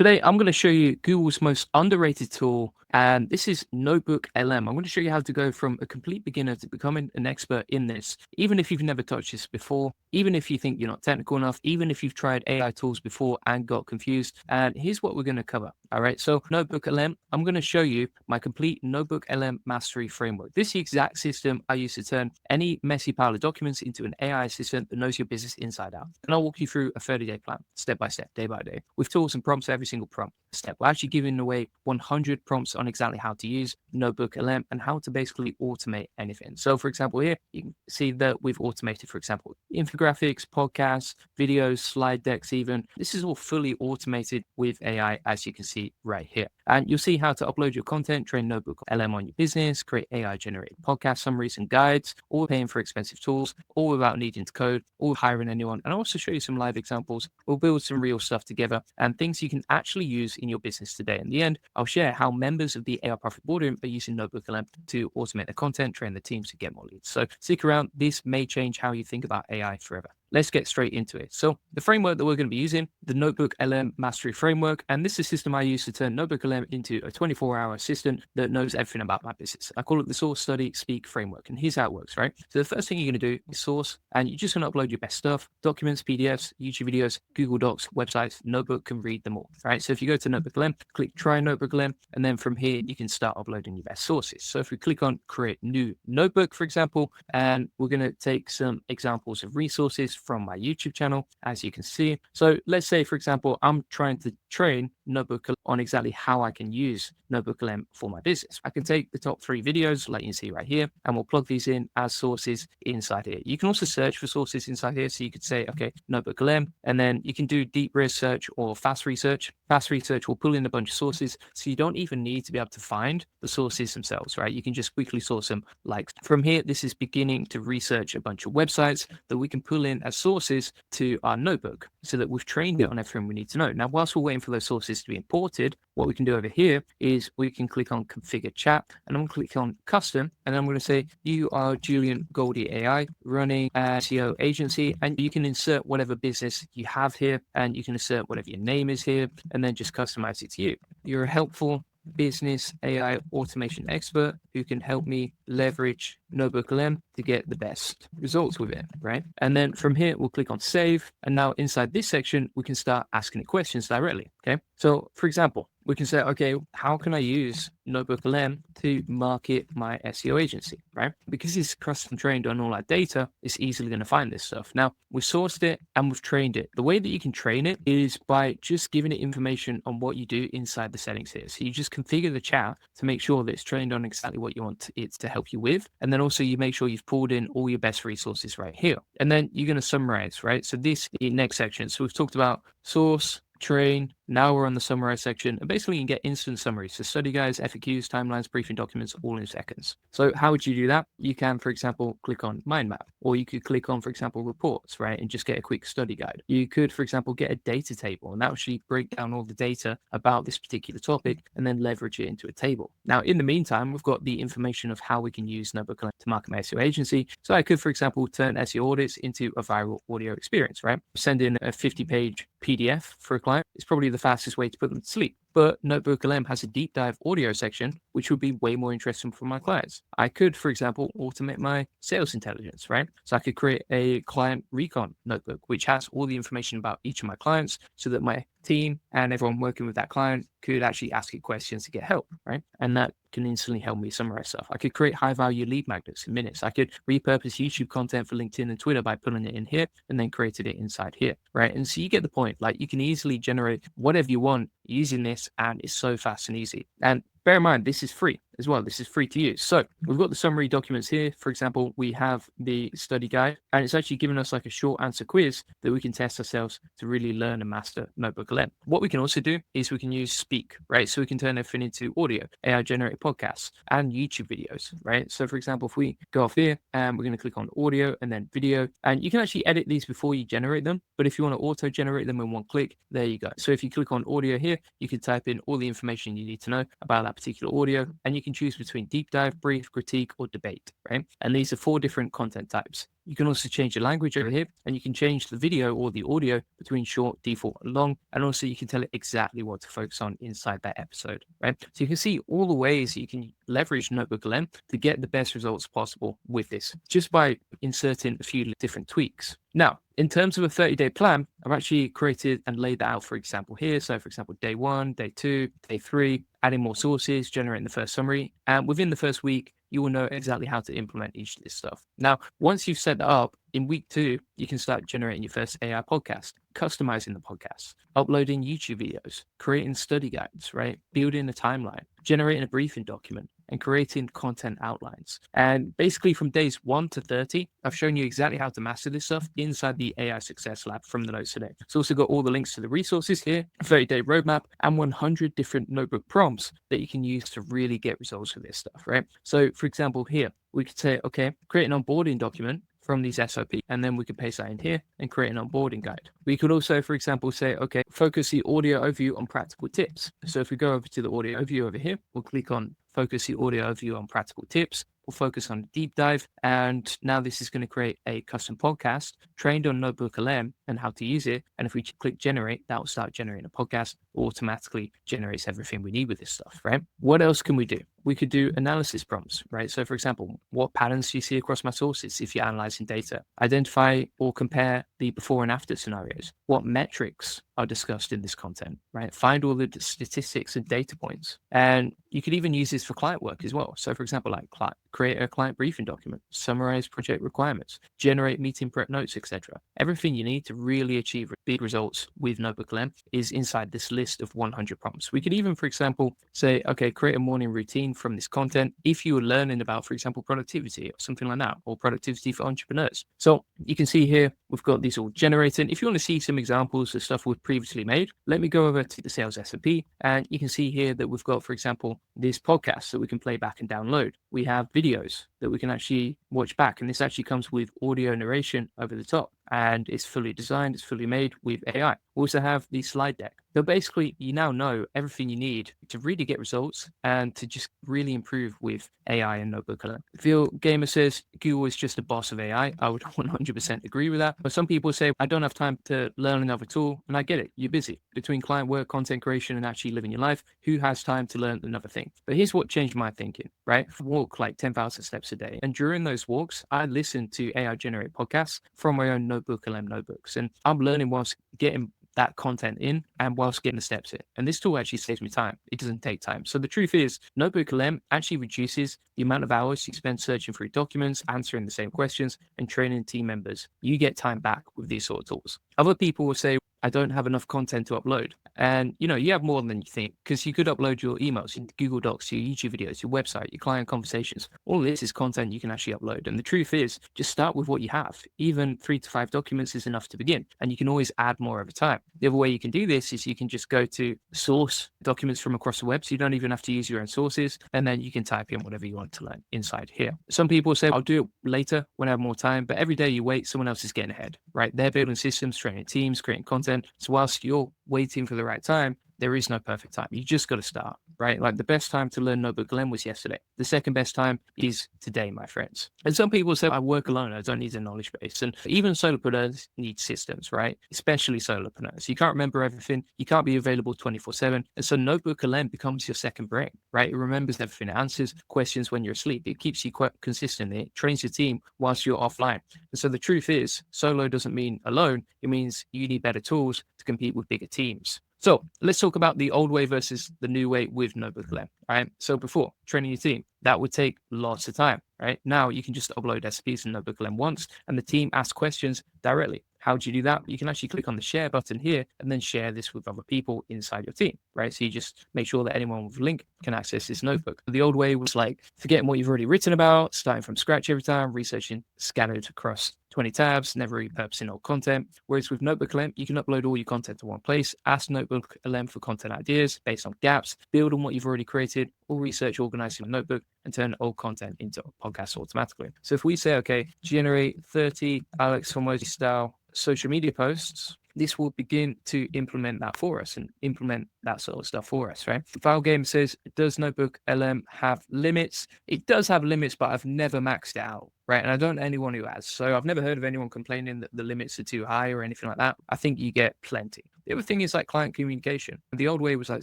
Today, I'm going to show you Google's most underrated tool, and this is NotebookLM. I'm going to show you how to go from a complete beginner to becoming an expert in this, even if you've never touched this before, even if you think you're not technical enough, even if you've tried AI tools before and got confused. And here's what we're going to cover. All right, so NotebookLM, I'm going to show you my complete NotebookLM mastery framework. This is the exact system I use to turn any messy pile of documents into an AI assistant that knows your business inside out. And I'll walk you through a 30-day plan, step by step, day by day, with tools and prompts for every single prompt step. We're actually giving away 100 prompts on exactly how to use NotebookLM and how to basically automate anything. So for example, here you can see that we've automated, for example, infographics, podcasts, videos, slide decks even. This is all fully automated with AI, as you can see right here. And you'll see how to upload your content, train NotebookLM on your business, create AI generated podcast summaries and guides, all paying for expensive tools, all without needing to code, all hiring anyone. And I'll also show you some live examples. We'll build some real stuff together and things you can actually use in your business today. In the end, I'll share how members of the AR Profit Boardroom are using NotebookLM to automate their content, train the teams to get more leads. So stick around. This may change how you think about AI forever. Let's get straight into it. So the framework that we're going to be using, the NotebookLM Mastery Framework, and this is the system I use to turn NotebookLM into a 24-hour assistant that knows everything about my business. I call it the Source, Study, Speak Framework. And here's how it works, right? So the first thing you're going to do is source, and you're just going to upload your best stuff, documents, PDFs, YouTube videos, Google Docs, websites. Notebook can read them all, right? So if you go to NotebookLM, click Try NotebookLM, and then from here, you can start uploading your best sources. So if we click on Create New Notebook, for example, and we're going to take some examples of resources from my YouTube channel, as you can see. So let's say, for example, I'm trying to train NotebookLM on exactly how I can use NotebookLM for my business. I can take the top 3 videos, like you can see right here, and we'll plug these in as sources inside here. You can also search for sources inside here. So you could say, okay, NotebookLM, and then you can do deep research or fast research. Fast research will pull in a bunch of sources. So you don't even need to be able to find the sources themselves, right? You can just quickly source them. Like from here, this is beginning to research a bunch of websites that we can pull in as sources to our notebook so that we've trained it on everything we need to know. Now, whilst we're waiting for those sources to be imported, what we can do over here is we can click on configure chat, and I'm going to click on custom, and I'm going to say you are Julian Goldie AI running a SEO agency, and you can insert whatever business you have here, and you can insert whatever your name is here, and then just customize it to you. You're a helpful business AI automation expert who can help me leverage NotebookLM to get the best results with it, right? And then from here, we'll click on save. And now inside this section, we can start asking it questions directly, okay? So for example, we can say, okay, how can I use NotebookLM to market my SEO agency, right? Because it's custom trained on all our data, it's easily going to find this stuff. Now, we sourced it and we've trained it. The way that you can train it is by just giving it information on what you do inside the settings here. So you just configure the chat to make sure that it's trained on exactly what you want it to help you with. And then also you make sure you've pulled in all your best resources right here. And then you're going to summarize, right? So this is the next section. So we've talked about source, train. Now we're on the summarize section, and basically you can get instant summaries. So study guides, FAQs, timelines, briefing documents, all in seconds. So how would you do that? You can, for example, click on mind map, or you could click on, for example, reports, right? And just get a quick study guide. You could, for example, get a data table, and that will actually break down all the data about this particular topic and then leverage it into a table. Now, in the meantime, we've got the information of how we can use NotebookLM to market my SEO agency. So I could, for example, turn SEO audits into a viral audio experience, right? Send in a 50-page PDF for a client. It's probably the fastest way to put them to sleep. But NotebookLM has a deep dive audio section, which would be way more interesting for my clients. I could, for example, automate my sales intelligence, right? So I could create a client recon notebook, which has all the information about each of my clients so that my team and everyone working with that client could actually ask it questions to get help, right? And that can instantly help me summarize stuff. I could create high value lead magnets in minutes. I could repurpose YouTube content for LinkedIn and Twitter by pulling it in here and then created it inside here, right? And so you get the point. Like you can easily generate whatever you want using this, and it's so fast and easy. And bear in mind, this is free as well. This is free to use. So we've got the summary documents here. For example, we have the study guide, and it's actually giving us like a short answer quiz that we can test ourselves to really learn and master NotebookLM. What we can also do is we can use Speak, right? So we can turn everything into audio, AI generated podcasts, and YouTube videos, right? So for example, if we go off here and we're going to click on audio and then video, and you can actually edit these before you generate them. But if you want to auto generate them in one click, there you go. So if you click on audio here, you can type in all the information you need to know about that particular audio, and you can choose between deep dive, brief, critique, or debate, right? And these are 4 different content types. You can also change the language over here, and you can change the video or the audio between short, default, and long. And also you can tell it exactly what to focus on inside that episode, right? So you can see all the ways you can leverage NotebookLM to get the best results possible with this, just by inserting a few different tweaks. Now, in terms of a 30-day plan, I've actually created and laid that out, for example, here. So, for example, day 1, day 2, day 3, adding more sources, generating the first summary. And within the first week, you will know exactly how to implement each of this stuff. Now, once you've set that up, in week 2, you can start generating your first AI podcast, customizing the podcast, uploading YouTube videos, creating study guides, right? Building a timeline, generating a briefing document, and creating content outlines. And basically from days 1 to 30, I've shown you exactly how to master this stuff inside the AI Success Lab from the notes today. It's also got all the links to the resources here, 30-day roadmap, and 100 different notebook prompts that you can use to really get results with this stuff, right? So for example, here, we could say, okay, create an onboarding document from these SOP, and then we could paste that in here and create an onboarding guide. We could also, for example, say, okay, focus the audio overview on practical tips. So if we go over to the audio overview over here, we'll click on focus the audio overview on practical tips. We'll focus on deep dive. And now this is going to create a custom podcast trained on NotebookLM and how to use it. And if we click generate, that will start generating a podcast, automatically generates everything we need with this stuff, right? What else can we do? We could do analysis prompts, right? So for example, what patterns do you see across my sources if you're analyzing data? Identify or compare the before and after scenarios. What metrics are discussed in this content, right? Find all the statistics and data points. And you could even use this for client work as well. So for example, like create a client briefing document, summarize project requirements, generate meeting prep notes, etc. Everything you need to really achieve big results with NotebookLM is inside this list of 100 prompts. We could even, for example, say, okay, create a morning routine from this content if you were learning about, for example, productivity or something like that, or productivity for entrepreneurs. So you can see here, we've got these all generated. If you want to see some examples of stuff we've previously made, let me go over to the sales SOP, and you can see here that we've got, for example, this podcast that we can play back and download. We have videos that we can actually watch back, and this actually comes with audio narration over the top, and it's fully designed, it's fully made with AI. We also have the slide deck. So basically, you now know everything you need to really get results and to just really improve with AI and NotebookLM. Phil Gamer says Google is just the boss of AI. I would 100% agree with that. But some people say, I don't have time to learn another tool. And I get it. You're busy. Between client work, content creation, and actually living your life, who has time to learn another thing? But here's what changed my thinking, right? I walk like 10,000 steps a day. And during those walks, I listen to AI generated podcasts from my own NotebookLM notebooks. And I'm learning whilst getting that content in and whilst getting the steps in. And this tool actually saves me time. It doesn't take time. So the truth is, NotebookLM actually reduces the amount of hours you spend searching through documents, answering the same questions, and training team members. You get time back with these sort of tools. Other people will say, I don't have enough content to upload. And you have more than you think, because you could upload your emails, your Google Docs, your YouTube videos, your website, your client conversations. All of this is content you can actually upload. And the truth is, just start with what you have. Even 3 to 5 documents is enough to begin. And you can always add more over time. The other way you can do this is you can just go to source documents from across the web. So you don't even have to use your own sources. And then you can type in whatever you want to learn inside here. Some people say, I'll do it later when I have more time. But every day you wait, someone else is getting ahead, right? They're building systems, training teams, creating content. So whilst you're waiting for the right time, there is no perfect time. You just got to start, right? Like the best time to learn NotebookLM was yesterday. The second best time is today, my friends. And some people say, I work alone. I don't need a knowledge base. And even solopreneurs need systems, right? Especially solopreneurs. You can't remember everything. You can't be available 24/7. And so NotebookLM becomes your second brain, right? It remembers everything. It answers questions when you're asleep. It keeps you quite consistent. It trains your team whilst you're offline. And so the truth is, solo doesn't mean alone. It means you need better tools to compete with bigger teams. So let's talk about the old way versus the new way with NotebookLM, right? So before, training your team, that would take lots of time, right? Now you can just upload SPs in NotebookLM once and the team asks questions directly. How do you do that? You can actually click on the share button here and then share this with other people inside your team, right? So you just make sure that anyone with a link can access this notebook. The old way was like forgetting what you've already written about, starting from scratch every time, researching scattered across 20 tabs, never repurposing old content. Whereas with NotebookLM, you can upload all your content to one place, ask NotebookLM for content ideas based on gaps, build on what you've already created, or research organizing a notebook and turn old content into podcasts automatically. So if we say, okay, generate 30 Alex Hormozy style social media posts this will begin to implement that for us and implement that sort of stuff for us, right? File Game says, does NotebookLM have limits? It does have limits, but I've never maxed it out, right? And I don't know anyone who has. So I've never heard of anyone complaining that the limits are too high or anything like that. I think you get plenty. The other thing is like client communication. The old way was like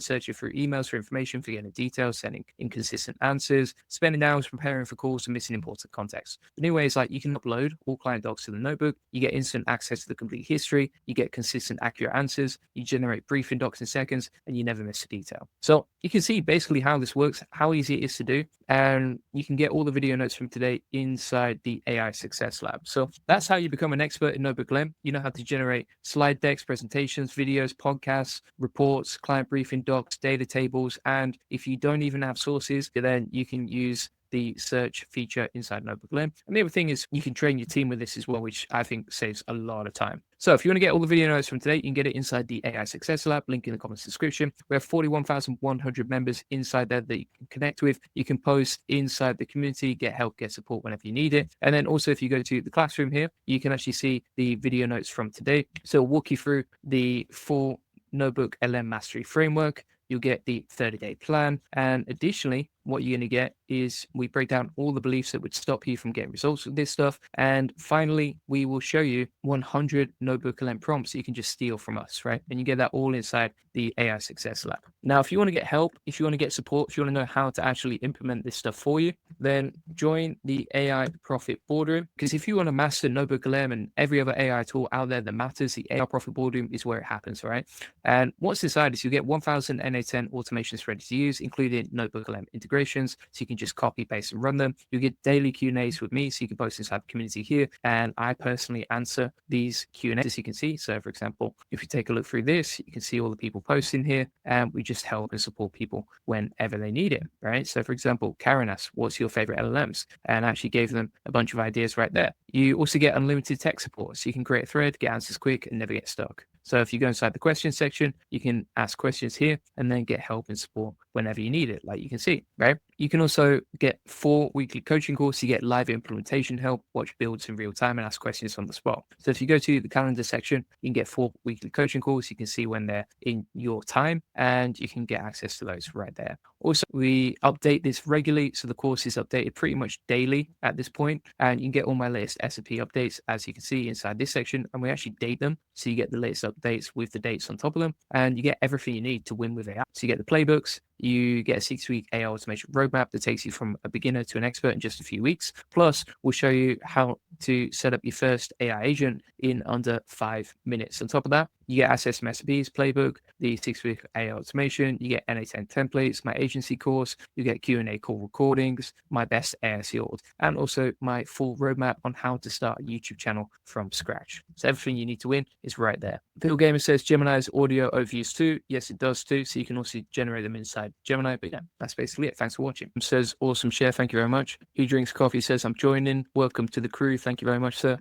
searching through emails for information, forgetting details, sending inconsistent answers, spending hours preparing for calls and missing important context. The new way is like you can upload all client docs to the notebook, you get instant access to the complete history, you get consistent, accurate answers, you generate briefing docs in seconds, and you never miss a detail. So you can see basically how this works, how easy it is to do, and you can get all the video notes from today inside the AI Success Lab. So that's how you become an expert in NotebookLM. You know how to generate slide decks, presentations, videos, podcasts, reports, client briefing docs, data tables, and if you don't even have sources, then you can use the search feature inside NotebookLM. And the other thing is you can train your team with this as well, which I think saves a lot of time. So if you want to get all the video notes from today, you can get it inside the AI Success Lab, link in the comments description. We have 41,100 members inside there that you can connect with. You can post inside the community, get help, get support whenever you need it. And then also if you go to the classroom here, you can actually see the video notes from today. So we'll walk you through the full NotebookLM Mastery Framework. You'll get the 30-day plan. And additionally, what you're going to get is we break down all the beliefs that would stop you from getting results with this stuff. And finally, we will show you 100 NotebookLM prompts that you can just steal from us, right? And you get that all inside the AI Success Lab. Now, if you want to get help, if you want to get support, if you want to know how to actually implement this stuff for you, then join the AI Profit Boardroom. Because if you want to master NotebookLM and every other AI tool out there that matters, the AR Profit Boardroom is where it happens, right? And what's inside is you get 1,000 NA10 automations ready to use, including NotebookLM integrations, so you can just copy, paste, and run them. You get daily Q&As with me, so you can post inside the community here, and I personally answer these Q&As, as you can see. So, for example, if you take a look through this, you can see all the people posting here, and we just help and support people whenever they need it, right? So, for example, Karen asked, what's your favorite LLMs? And I actually gave them a bunch of ideas right there. You also get unlimited tech support, so you can create a thread, get answers quick, and never get stuck. So if you go inside the question section, you can ask questions here and then get help and support whenever you need it, like you can see, right? You can also get 4 weekly coaching courses. You get live implementation help, watch builds in real time, and ask questions on the spot. So if you go to the calendar section, you can get 4 weekly coaching calls. You can see when they're in your time, and you can get access to those right there. Also, we update this regularly, so the course is updated pretty much daily at this point, and you can get all my latest S&P updates, as you can see inside this section, and we actually date them, so you get the latest updates with the dates on top of them, and you get everything you need to win with AI. So you get the playbooks, you get a 6-week AI automation roadmap that takes you from a beginner to an expert in just a few weeks. Plus, we'll show you how to set up your first AI agent in under 5 minutes. On top of that, you get access to my SOPs, playbook, the 6-week AI automation, you get NA10 templates, my agency course, you get Q&A call recordings, my best AI sealed, and also my full roadmap on how to start a YouTube channel from scratch. So everything you need to win is right there. Phil Gamer says Gemini's audio overviews too. Yes, it does too. So you can also generate them inside Gemini. But yeah, that's basically it. Thanks for watching. Says awesome share. Thank you very much. Who drinks coffee says I'm joining. Welcome to the crew. Thank you very much, sir.